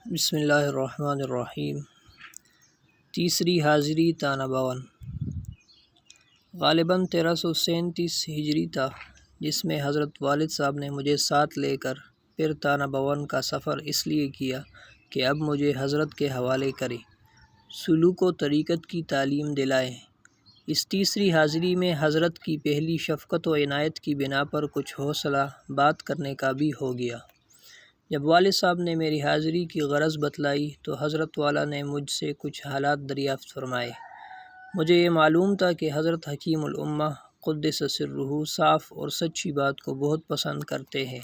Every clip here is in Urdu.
بسم اللہ الرحمن الرحیم۔ تیسری حاضری تانہ بھون غالباً 1337 ہجری تھا، جس میں حضرت والد صاحب نے مجھے ساتھ لے کر پھر تانہ بھون کا سفر اس لیے کیا کہ اب مجھے حضرت کے حوالے کرے، سلوک و طریقت کی تعلیم دلائیں۔ اس تیسری حاضری میں حضرت کی پہلی شفقت و عنایت کی بنا پر کچھ حوصلہ بات کرنے کا بھی ہو گیا۔ جب والد صاحب نے میری حاضری کی غرض بتلائی تو حضرت والا نے مجھ سے کچھ حالات دریافت فرمائے۔ مجھے یہ معلوم تھا کہ حضرت حکیم الامہ قدس سرہ صاف اور سچی بات کو بہت پسند کرتے ہیں۔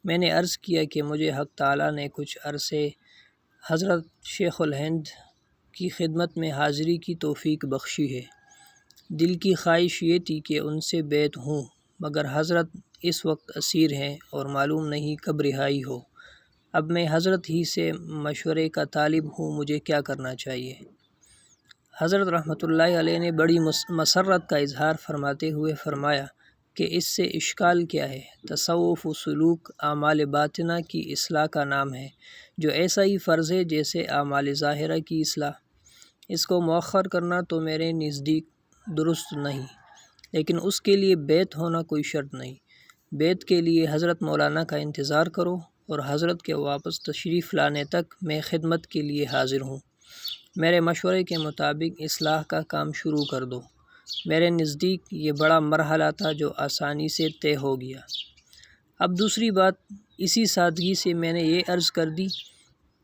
میں نے عرض کیا کہ مجھے حق تعالیٰ نے کچھ عرصے حضرت شیخ الہند کی خدمت میں حاضری کی توفیق بخشی ہے۔ دل کی خواہش یہ تھی کہ ان سے بیعت ہوں، مگر حضرت اس وقت اسیر ہیں اور معلوم نہیں کب رہائی ہو۔ اب میں حضرت ہی سے مشورے کا طالب ہوں، مجھے کیا کرنا چاہیے؟ حضرت رحمۃ اللہ علیہ نے بڑی مسرت کا اظہار فرماتے ہوئے فرمایا کہ اس سے اشکال کیا ہے؟ تصوف و سلوک اعمال باطنہ کی اصلاح کا نام ہے، جو ایسا ہی فرض ہے جیسے اعمال ظاہرہ کی اصلاح۔ اس کو مؤخر کرنا تو میرے نزدیک درست نہیں، لیکن اس کے لیے بیعت ہونا کوئی شرط نہیں۔ بیعت کے لیے حضرت مولانا کا انتظار کرو اور حضرت کے واپس تشریف لانے تک میں خدمت کے لیے حاضر ہوں۔ میرے مشورے کے مطابق اصلاح کا کام شروع کر دو۔ میرے نزدیک یہ بڑا مرحلہ تھا جو آسانی سے طے ہو گیا۔ اب دوسری بات، اسی سادگی سے میں نے یہ عرض کر دی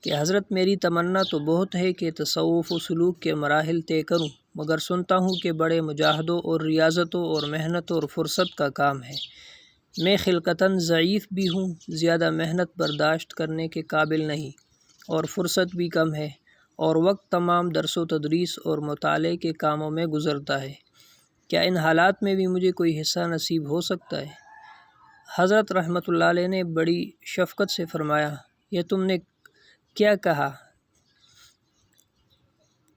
کہ حضرت میری تمنا تو بہت ہے کہ تصوف و سلوک کے مراحل طے کروں، مگر سنتا ہوں کہ بڑے مجاہدوں اور ریاضتوں اور محنت اور فرصت کا کام ہے۔ میں خلقتاً ضعیف بھی ہوں، زیادہ محنت برداشت کرنے کے قابل نہیں، اور فرصت بھی کم ہے، اور وقت تمام درس و تدریس اور مطالعے کے کاموں میں گزرتا ہے۔ کیا ان حالات میں بھی مجھے کوئی حصہ نصیب ہو سکتا ہے؟ حضرت رحمۃ اللہ علیہ نے بڑی شفقت سے فرمایا، یہ تم نے کیا کہا؟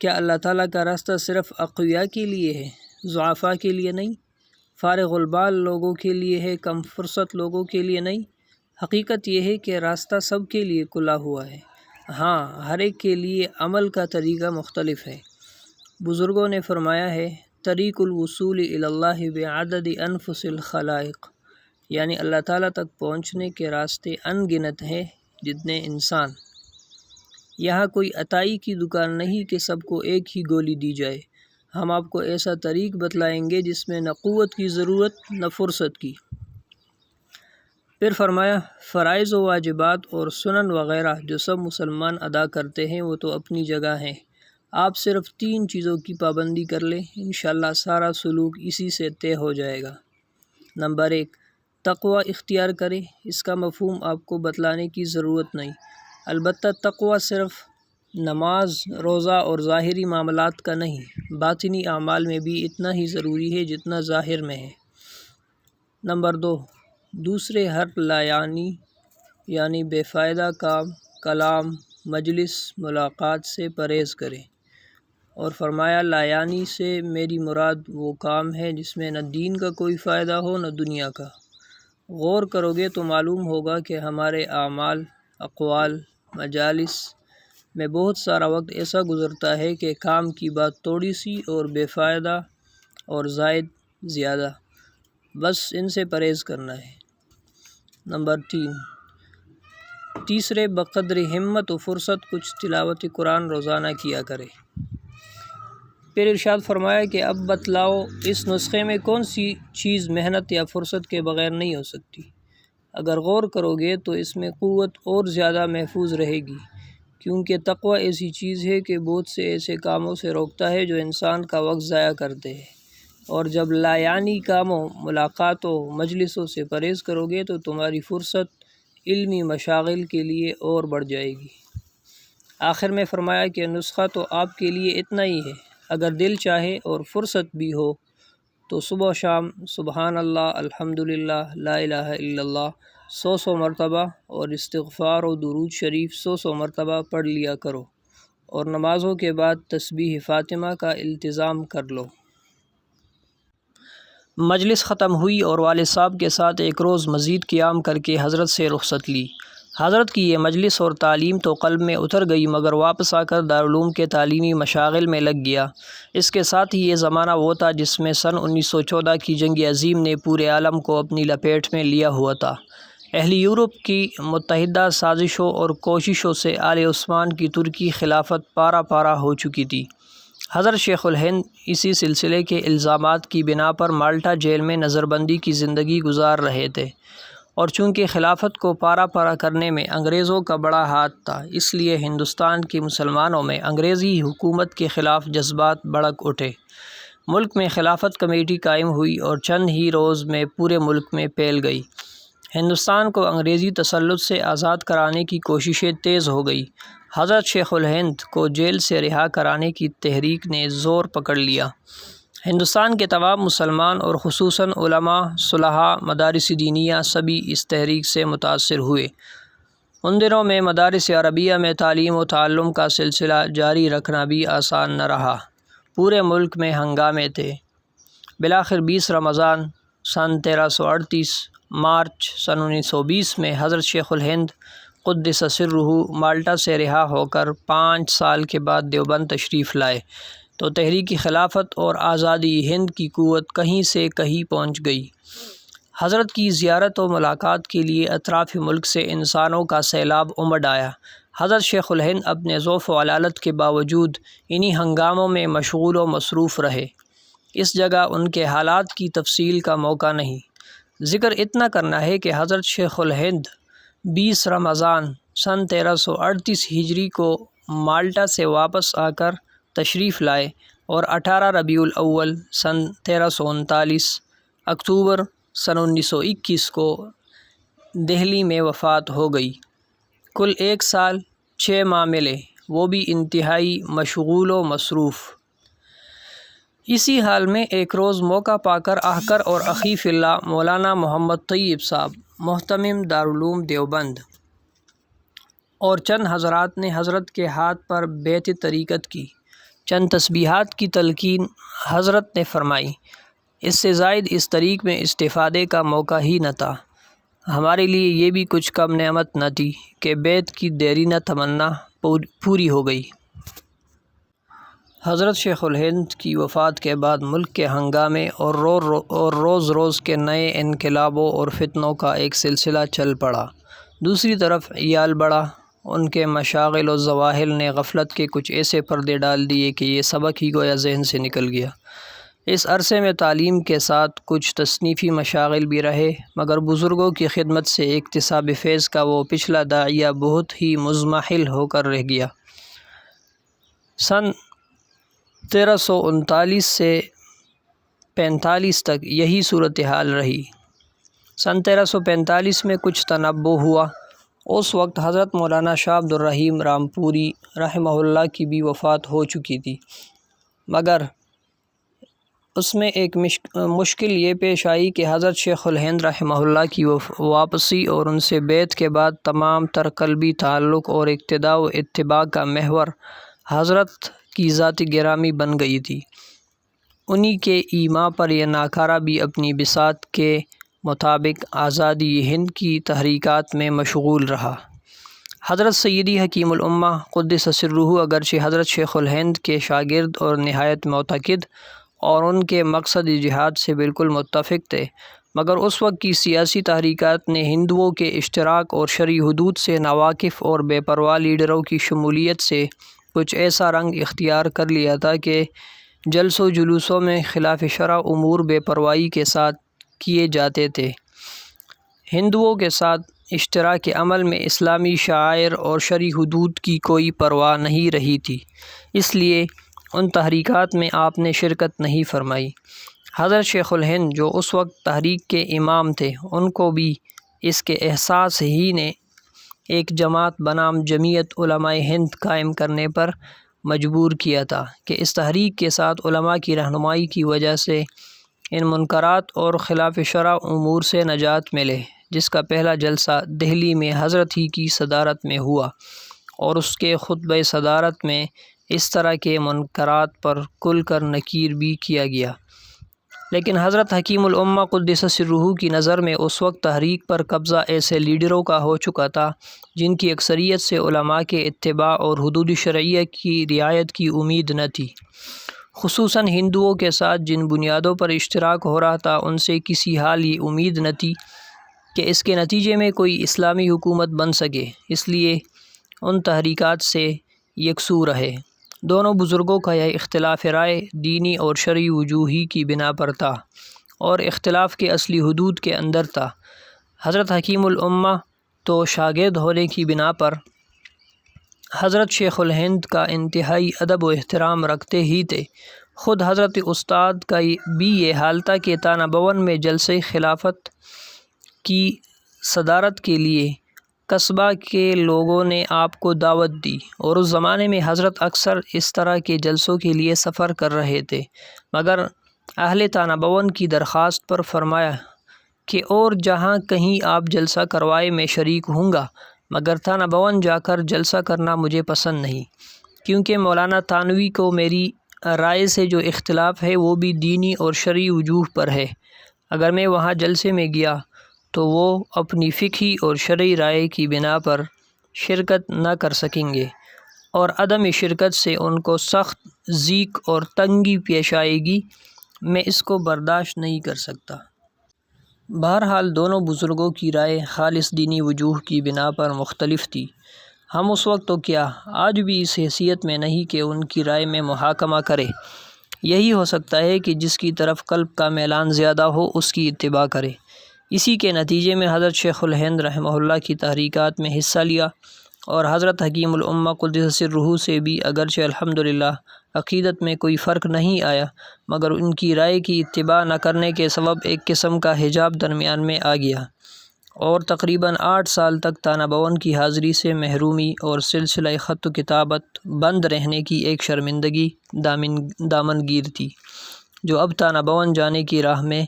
کیا اللہ تعالیٰ کا راستہ صرف اقویاء کے لیے ہے، ضعفاء کے لیے نہیں؟ فارغ البال لوگوں کے لیے ہے، کم فرصت لوگوں کے لیے نہیں؟ حقیقت یہ ہے کہ راستہ سب کے لیے کھلا ہوا ہے، ہاں، ہر ایک کے لیے عمل کا طریقہ مختلف ہے۔ بزرگوں نے فرمایا ہے، طریق الوصول الی اللہ بعدد انفس الخلائق، یعنی اللہ تعالیٰ تک پہنچنے کے راستے ان گنت ہیں جتنے انسان۔ یہاں کوئی عطائی کی دکان نہیں کہ سب کو ایک ہی گولی دی جائے۔ ہم آپ کو ایسا طریق بتلائیں گے جس میں نہ قوت کی ضرورت نہ فرصت کی۔ پھر فرمایا، فرائض و واجبات اور سنن وغیرہ جو سب مسلمان ادا کرتے ہیں وہ تو اپنی جگہ ہیں، آپ صرف 3 چیزوں کی پابندی کر لیں، انشاءاللہ سارا سلوک اسی سے طے ہو جائے گا۔ نمبر 1، تقوی اختیار کریں۔ اس کا مفہوم آپ کو بتلانے کی ضرورت نہیں، البتہ تقوی صرف نماز، روزہ اور ظاہری معاملات کا نہیں، باطنی اعمال میں بھی اتنا ہی ضروری ہے جتنا ظاہر میں ہے۔ نمبر 2، دوسرے ہر لایعنی یعنی بے فائدہ کام، کلام، مجلس، ملاقات سے پرہیز کریں، اور فرمایا لایعنی سے میری مراد وہ کام ہے جس میں نہ دین کا کوئی فائدہ ہو نہ دنیا کا۔ غور کرو گے تو معلوم ہوگا کہ ہمارے اعمال، اقوال، مجالس میں بہت سارا وقت ایسا گزرتا ہے کہ کام کی بات تھوڑی سی اور بے فائدہ اور زائد زیادہ، بس ان سے پرہیز کرنا ہے۔ نمبر 3، تیسرے بقدر ہمت و فرصت کچھ تلاوت قرآن روزانہ کیا کرے۔ پھر ارشاد فرمایا کہ اب بتلاؤ اس نسخے میں کون سی چیز محنت یا فرصت کے بغیر نہیں ہو سکتی؟ اگر غور کرو گے تو اس میں قوت اور زیادہ محفوظ رہے گی، کیونکہ تقوی ایسی چیز ہے کہ بہت سے ایسے کاموں سے روکتا ہے جو انسان کا وقت ضائع کرتے ہیں، اور جب لایعنی کاموں، ملاقاتوں، مجلسوں سے پرہیز کرو گے تو تمہاری فرصت علمی مشاغل کے لیے اور بڑھ جائے گی۔ آخر میں فرمایا کہ نسخہ تو آپ کے لیے اتنا ہی ہے، اگر دل چاہے اور فرصت بھی ہو تو صبح و شام سبحان اللہ، الحمدللہ، لا الہ الا اللہ 100 مرتبہ اور استغفار و درود شریف 100 مرتبہ پڑھ لیا کرو، اور نمازوں کے بعد تسبیح فاطمہ کا التزام کر لو۔ مجلس ختم ہوئی اور والد صاحب کے ساتھ ایک روز مزید قیام کر کے حضرت سے رخصت لی۔ حضرت کی یہ مجلس اور تعلیم تو قلب میں اتر گئی، مگر واپس آ کر دارالعلوم کے تعلیمی مشاغل میں لگ گیا۔ اس کے ساتھ ہی یہ زمانہ وہ تھا جس میں سن 1914 کی جنگ عظیم نے پورے عالم کو اپنی لپیٹ میں لیا ہوا تھا۔ اہل یورپ کی متحدہ سازشوں اور کوششوں سے آل عثمان کی ترکی خلافت پارا پارا ہو چکی تھی۔ حضرت شیخ الہند اسی سلسلے کے الزامات کی بنا پر مالٹا جیل میں نظر بندی کی زندگی گزار رہے تھے، اور چونکہ خلافت کو پارا پارا کرنے میں انگریزوں کا بڑا ہاتھ تھا، اس لیے ہندوستان کے مسلمانوں میں انگریزی حکومت کے خلاف جذبات بھڑک اٹھے۔ ملک میں خلافت کمیٹی قائم ہوئی اور چند ہی روز میں پورے ملک میں پھیل گئی۔ ہندوستان کو انگریزی تسلط سے آزاد کرانے کی کوششیں تیز ہو گئی۔ حضرت شیخ الہند کو جیل سے رہا کرانے کی تحریک نے زور پکڑ لیا۔ ہندوستان کے تمام مسلمان اور خصوصاً علماء، صلحاء، مدارس دینیہ سبھی اس تحریک سے متاثر ہوئے۔ ان دنوں میں مدارس عربیہ میں تعلیم و تعلم کا سلسلہ جاری رکھنا بھی آسان نہ رہا۔ پورے ملک میں ہنگامے تھے۔ بالآخر 20 رمضان سن 1338 مارچ سن 1920 میں حضرت شیخ الہند قدس سرہ مالٹا سے رہا ہو کر 5 سال کے بعد دیوبند تشریف لائے تو تحریک خلافت اور آزادی ہند کی قوت کہیں سے کہیں پہنچ گئی۔ حضرت کی زیارت و ملاقات کے لیے اطراف ملک سے انسانوں کا سیلاب امڈ آیا۔ حضرت شیخ الہند اپنے ضعف و علالت کے باوجود انہی ہنگاموں میں مشغول و مصروف رہے۔ اس جگہ ان کے حالات کی تفصیل کا موقع نہیں۔ ذکر اتنا کرنا ہے کہ حضرت شیخ الہند 20 رمضان سن 1338 ہجری کو مالٹا سے واپس آ کر تشریف لائے اور 18 ربیع الاول سن 1339 اکتوبر سن 1921 کو دہلی میں وفات ہو گئی۔ کل 1 سال 6 ماہ ملے، وہ بھی انتہائی مشغول و مصروف۔ اسی حال میں ایک روز موقع پا کر احقر اور اخی فی اللہ مولانا محمد طیب صاحب محتمم دارالعلوم دیوبند اور چند حضرات نے حضرت کے ہاتھ پر بیعت طریقت کی۔ چند تسبیحات کی تلقین حضرت نے فرمائی۔ اس سے زائد اس طریق میں استفادے کا موقع ہی نہ تھا۔ ہمارے لیے یہ بھی کچھ کم نعمت نہ تھی کہ بیعت کی دیرینہ تمنا پوری ہو گئی۔ حضرت شیخ الہند کی وفات کے بعد ملک کے ہنگامے اور روز روز کے نئے انقلابوں اور فتنوں کا ایک سلسلہ چل پڑا۔ دوسری طرف عیال بڑھا۔ ان کے مشاغل و ظواہر نے غفلت کے کچھ ایسے پردے ڈال دیے کہ یہ سبق ہی گویا ذہن سے نکل گیا۔ اس عرصے میں تعلیم کے ساتھ کچھ تصنیفی مشاغل بھی رہے، مگر بزرگوں کی خدمت سے اکتساب فیض کا وہ پچھلا داعیہ بہت ہی مضمحل ہو کر رہ گیا۔ سن 1339 سے 45 تک یہی صورتحال رہی۔ سن 1345 میں کچھ تنبؤ ہوا۔ اس وقت حضرت مولانا شاہ عبد الرحیم رامپوری رحمہ اللہ کی بھی وفات ہو چکی تھی، مگر اس میں ایک مشکل یہ پیش آئی کہ حضرت شیخ الہند رحمہ اللہ کی واپسی اور ان سے بیعت کے بعد تمام تر قلبی تعلق اور اقتداء و اتباع کا محور حضرت کی ذات گرامی بن گئی تھی۔ انہی کے ایما پر یہ ناکارہ بھی اپنی بساط کے مطابق آزادی ہند کی تحریکات میں مشغول رہا۔ حضرت سیدی حکیم الامہ قدس سرہ اگرچہ حضرت شیخ الہند کے شاگرد اور نہایت معتقد اور ان کے مقصد جہاد سے بالکل متفق تھے، مگر اس وقت کی سیاسی تحریکات نے ہندوؤں کے اشتراک اور شرعی حدود سے ناواقف اور بے پرواہ لیڈروں کی شمولیت سے کچھ ایسا رنگ اختیار کر لیا تھا کہ جلس و جلوسوں میں خلاف شرع امور بے پرواہی کے ساتھ کیے جاتے تھے۔ ہندوؤں کے ساتھ اشتراک عمل میں اسلامی شعائر اور شرعی حدود کی کوئی پرواہ نہیں رہی تھی، اس لیے ان تحریکات میں آپ نے شرکت نہیں فرمائی۔ حضرت شیخ الہند جو اس وقت تحریک کے امام تھے، ان کو بھی اس کے احساس ہی نے ایک جماعت بنام جمعیت علماء ہند قائم کرنے پر مجبور کیا تھا کہ اس تحریک کے ساتھ علماء کی رہنمائی کی وجہ سے ان منکرات اور خلاف شرع امور سے نجات ملے، جس کا پہلا جلسہ دہلی میں حضرت ہی کی صدارت میں ہوا اور اس کے خطبہ صدارت میں اس طرح کے منکرات پر کھل کر نکیر بھی کیا گیا۔ لیکن حضرت حکیم الامہ قدس سرہ کی نظر میں اس وقت تحریک پر قبضہ ایسے لیڈروں کا ہو چکا تھا جن کی اکثریت سے علماء کے اتباع اور حدود شرعیہ کی رعایت کی امید نہ تھی، خصوصاً ہندوؤں کے ساتھ جن بنیادوں پر اشتراک ہو رہا تھا ان سے کسی حال یہ امید نہ تھی کہ اس کے نتیجے میں کوئی اسلامی حکومت بن سکے، اس لیے ان تحریکات سے یکسو رہے۔ دونوں بزرگوں کا یہ اختلاف رائے دینی اور شرعی وجوہی کی بنا پر تھا اور اختلاف کے اصلی حدود کے اندر تھا۔ حضرت حکیم الامہ تو شاگرد ہونے کی بنا پر حضرت شیخ الہند کا انتہائی ادب و احترام رکھتے ہی تھے۔ خود حضرت استاد کا بھی یہ حال تھا کہ تانہ بھون میں جلسہ خلافت کی صدارت کے لیے قصبہ کے لوگوں نے آپ کو دعوت دی، اور اس زمانے میں حضرت اکثر اس طرح کے جلسوں کے لیے سفر کر رہے تھے، مگر اہل تانہ بھون کی درخواست پر فرمایا کہ اور جہاں کہیں آپ جلسہ کروائے میں شریک ہوں گا، مگر تانہ بھون جا کر جلسہ کرنا مجھے پسند نہیں، کیونکہ مولانا تھانوی کو میری رائے سے جو اختلاف ہے وہ بھی دینی اور شرعی وجوہ پر ہے۔ اگر میں وہاں جلسے میں گیا تو وہ اپنی فقہی اور شرعی رائے کی بنا پر شرکت نہ کر سکیں گے، اور عدم شرکت سے ان کو سخت ضیق اور تنگی پیش آئے گی، میں اس کو برداشت نہیں کر سکتا۔ بہرحال دونوں بزرگوں کی رائے خالص دینی وجوہ کی بنا پر مختلف تھی۔ ہم اس وقت تو کیا آج بھی اس حیثیت میں نہیں کہ ان کی رائے میں محاکمہ کرے، یہی ہو سکتا ہے کہ جس کی طرف قلب کا میلان زیادہ ہو اس کی اتباع کرے۔ اسی کے نتیجے میں حضرت شیخ الہند رحمہ اللہ کی تحریکات میں حصہ لیا، اور حضرت حکیم الامہ قدس سرہ سے بھی اگرچہ الحمدللہ عقیدت میں کوئی فرق نہیں آیا، مگر ان کی رائے کی اتباع نہ کرنے کے سبب ایک قسم کا حجاب درمیان میں آ گیا، اور تقریباً 8 سال تک تانہ بھون کی حاضری سے محرومی اور سلسلہ خط و کتابت بند رہنے کی ایک شرمندگی دامنگیر تھی، جو اب تانہ بھون جانے کی راہ میں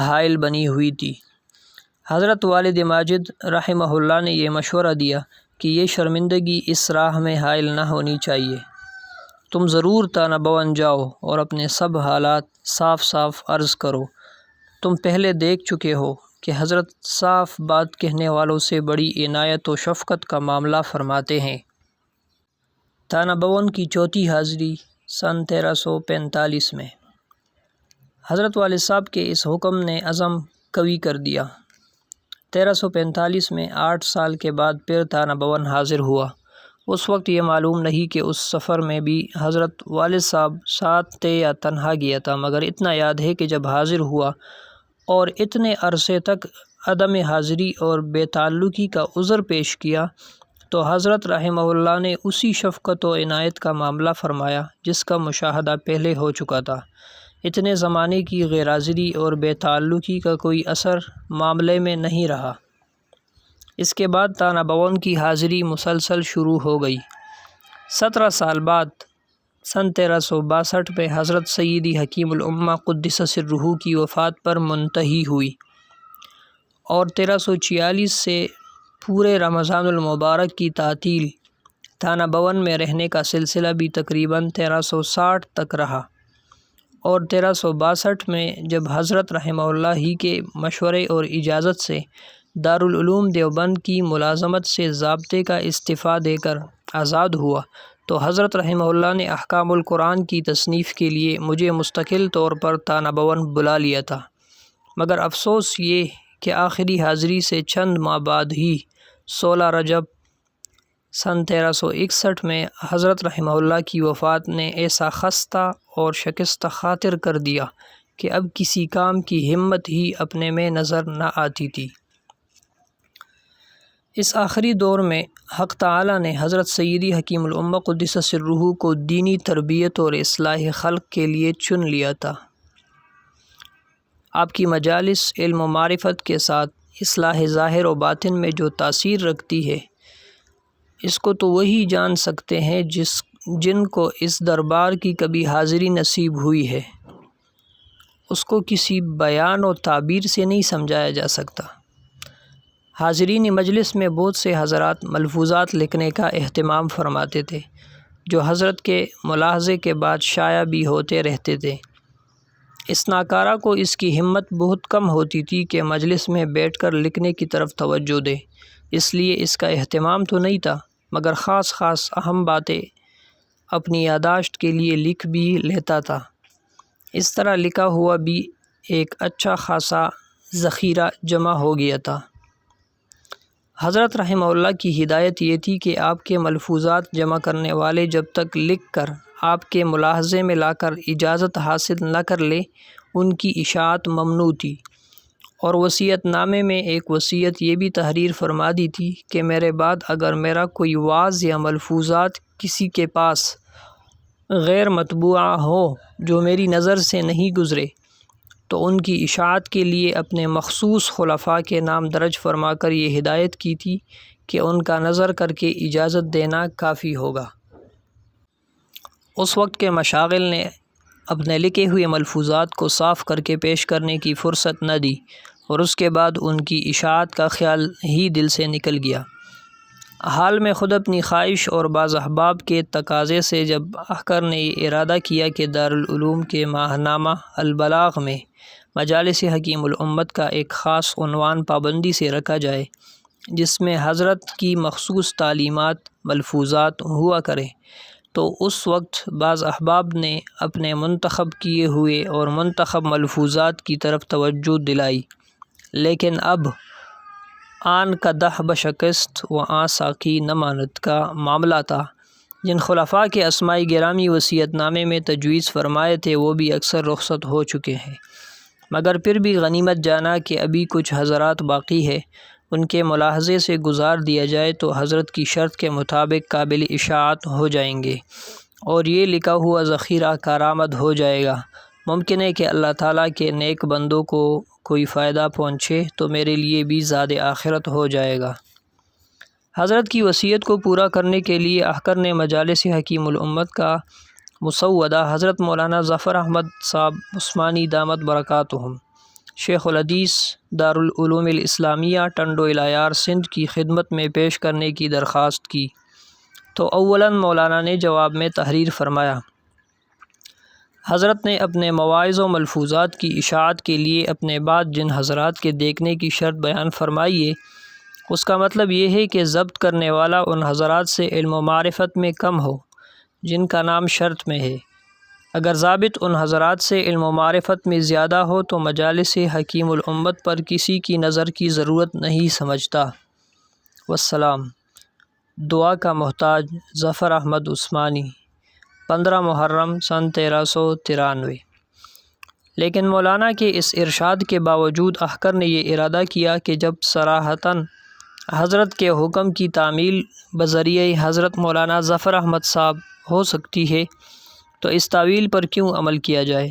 حائل بنی ہوئی تھی۔ حضرت والد ماجد رحمہ اللہ نے یہ مشورہ دیا کہ یہ شرمندگی اس راہ میں حائل نہ ہونی چاہیے، تم ضرور تانہ بھون جاؤ اور اپنے سب حالات صاف صاف عرض کرو۔ تم پہلے دیکھ چکے ہو کہ حضرت صاف بات کہنے والوں سے بڑی عنایت و شفقت کا معاملہ فرماتے ہیں۔ تانہ بھون کی چوتھی حاضری سن 1345 میں حضرت والد صاحب کے اس حکم نے عزم قوی کر دیا۔ 1345 میں 8 سال کے بعد پھر تانہ بھون حاضر ہوا۔ اس وقت یہ معلوم نہیں کہ اس سفر میں بھی حضرت والد صاحب ساتھ تھے یا تنہا گیا تھا، مگر اتنا یاد ہے کہ جب حاضر ہوا اور اتنے عرصے تک عدم حاضری اور بے تعلقی کا عذر پیش کیا تو حضرت رحمہ اللہ نے اسی شفقت و عنایت کا معاملہ فرمایا جس کا مشاہدہ پہلے ہو چکا تھا۔ اتنے زمانے کی غیر حاضری اور بے تعلقی کا کوئی اثر معاملے میں نہیں رہا۔ اس کے بعد تانہ بھون کی حاضری مسلسل شروع ہو گئی۔ 17 سال بعد سن 1362 میں حضرت سیدی حکیم الامہ قدس سرہ کی وفات پر منتہی ہوئی، اور 1346 سے پورے رمضان المبارک کی تعطیل تانہ بھون میں رہنے کا سلسلہ بھی تقریباً 1360 تک رہا، اور 1362 میں جب حضرت رحمہ اللہ ہی کے مشورے اور اجازت سے دارالعلوم دیوبند کی ملازمت سے ضابطے کا استعفیٰ دے کر آزاد ہوا تو حضرت رحمہ اللہ نے احکام القرآن کی تصنیف کے لیے مجھے مستقل طور پر تانہ بھون بلا لیا تھا، مگر افسوس یہ کہ آخری حاضری سے چند ماہ بعد ہی 16 رجب سن 1361 میں حضرت رحمہ اللہ کی وفات نے ایسا خستہ اور شکستہ خاطر کر دیا کہ اب کسی کام کی ہمت ہی اپنے میں نظر نہ آتی تھی۔ اس آخری دور میں حق تعالی نے حضرت سیدی حکیم الامہ قدس سرہ کو دینی تربیت اور اصلاح خلق کے لیے چن لیا تھا۔ آپ کی مجالس علم و معرفت کے ساتھ اصلاح ظاہر و باطن میں جو تاثیر رکھتی ہے، اس کو تو وہی جان سکتے ہیں جن کو اس دربار کی کبھی حاضری نصیب ہوئی ہے، اس کو کسی بیان و تعبیر سے نہیں سمجھایا جا سکتا۔ حاضرین مجلس میں بہت سے حضرات ملفوظات لکھنے کا اہتمام فرماتے تھے جو حضرت کے ملاحظے کے بعد شائع بھی ہوتے رہتے تھے۔ اس ناکارہ کو اس کی ہمت بہت کم ہوتی تھی کہ مجلس میں بیٹھ کر لکھنے کی طرف توجہ دے، اس لیے اس کا اہتمام تو نہیں تھا، مگر خاص اہم باتیں اپنی یادداشت کے لیے لکھ بھی لیتا تھا۔ اس طرح لکھا ہوا بھی ایک اچھا خاصا ذخیرہ جمع ہو گیا تھا۔ حضرت رحمہ اللہ کی ہدایت یہ تھی کہ آپ کے ملفوظات جمع کرنے والے جب تک لکھ کر آپ کے ملاحظے میں لا کر اجازت حاصل نہ کر لے ان کی اشاعت ممنوع تھی، اور وصیت نامے میں ایک وصیت یہ بھی تحریر فرما دی تھی کہ میرے بعد اگر میرا کوئی واعظ یا ملفوظات کسی کے پاس غیر مطبوعہ ہو جو میری نظر سے نہیں گزرے تو ان کی اشاعت کے لیے اپنے مخصوص خلفاء کے نام درج فرما کر یہ ہدایت کی تھی کہ ان کا نظر کر کے اجازت دینا کافی ہوگا۔ اس وقت کے مشاغل نے اپنے لکھے ہوئے ملفوظات کو صاف کر کے پیش کرنے کی فرصت نہ دی، اور اس کے بعد ان کی اشاعت کا خیال ہی دل سے نکل گیا۔ حال میں خود اپنی خواہش اور بعض احباب کے تقاضے سے جب احقر نے یہ ارادہ کیا کہ دارالعلوم کے ماہنامہ البلاغ میں مجالس حکیم الامت کا ایک خاص عنوان پابندی سے رکھا جائے جس میں حضرت کی مخصوص تعلیمات ملفوظات ہوا کریں، تو اس وقت بعض احباب نے اپنے منتخب کیے ہوئے اور منتخب ملفوظات کی طرف توجہ دلائی، لیکن اب آن قدح بشکست و آن ساقی نہ ماند کا معاملہ تھا۔ جن خلفاء کے اسماء گرامی وصیت نامے میں تجویز فرمائے تھے وہ بھی اکثر رخصت ہو چکے ہیں، مگر پھر بھی غنیمت جانا کہ ابھی کچھ حضرات باقی ہے، ان کے ملاحظے سے گزار دیا جائے تو حضرت کی شرط کے مطابق قابل اشاعت ہو جائیں گے، اور یہ لکھا ہوا ذخیرہ کارآمد ہو جائے گا۔ ممکن ہے کہ اللہ تعالیٰ کے نیک بندوں کو کوئی فائدہ پہنچے تو میرے لیے بھی زاد آخرت ہو جائے گا۔ حضرت کی وصیت کو پورا کرنے کے لیے احقر نے مجالس حکیم الامت کا مسودہ حضرت مولانا ظفر احمد صاحب عثمانی دامت برکاتہم، شیخ الحدیث دارالعلوم الاسلامیہ ٹنڈو العیار سندھ کی خدمت میں پیش کرنے کی درخواست کی، تو اولاً مولانا نے جواب میں تحریر فرمایا، حضرت نے اپنے مواعظ و ملفوظات کی اشاعت کے لیے اپنے بعد جن حضرات کے دیکھنے کی شرط بیان فرمائی ہے، اس کا مطلب یہ ہے کہ ضبط کرنے والا ان حضرات سے علم و معرفت میں کم ہو جن کا نام شرط میں ہے۔ اگر ضابط ان حضرات سے علم و معرفت میں زیادہ ہو تو مجالس حکیم الامت پر کسی کی نظر کی ضرورت نہیں سمجھتا۔ والسلام۔ دعا کا محتاج ظفر احمد عثمانی، 15 محرم سن 1393۔ لیکن مولانا کے اس ارشاد کے باوجود احقر نے یہ ارادہ کیا کہ جب صراحتاً حضرت کے حکم کی تعمیل بذریعہ حضرت مولانا ظفر احمد صاحب ہو سکتی ہے تو اس تعویل پر کیوں عمل کیا جائے،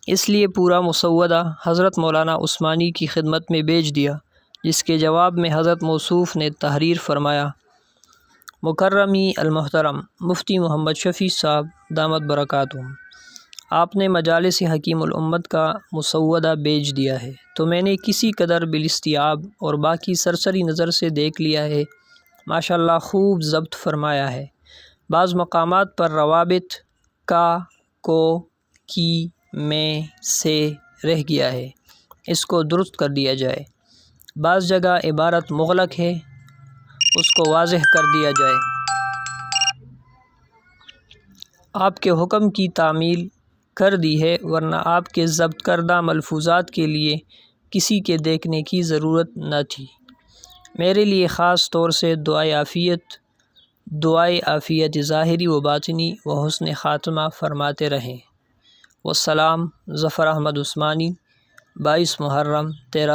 اس لیے پورا مسودہ حضرت مولانا عثمانی کی خدمت میں بھیج دیا، جس کے جواب میں حضرت موصوف نے تحریر فرمایا، مکرمی المحترم مفتی محمد شفیع صاحب دامت برکاتہم، آپ نے مجالس حکیم الامت کا مسودہ بھیج دیا ہے تو میں نے کسی قدر بالاستیعاب اور باقی سرسری نظر سے دیکھ لیا ہے، ماشاءاللہ خوب ضبط فرمایا ہے۔ بعض مقامات پر روابط کا، کو، کی، میں، سے رہ گیا ہے، اس کو درست کر دیا جائے۔ بعض جگہ عبارت مغلق ہے، اس کو واضح کر دیا جائے۔ آپ کے حکم کی تعمیل کر دی ہے، ورنہ آپ کے ضبط کردہ ملفوظات کے لیے کسی کے دیکھنے کی ضرورت نہ تھی۔ میرے لیے خاص طور سے دعائے عافیت ظاہری و باطنی و حسن خاتمہ فرماتے رہیں۔ والسلام۔ ظفر احمد عثمانی، 22 محرم 13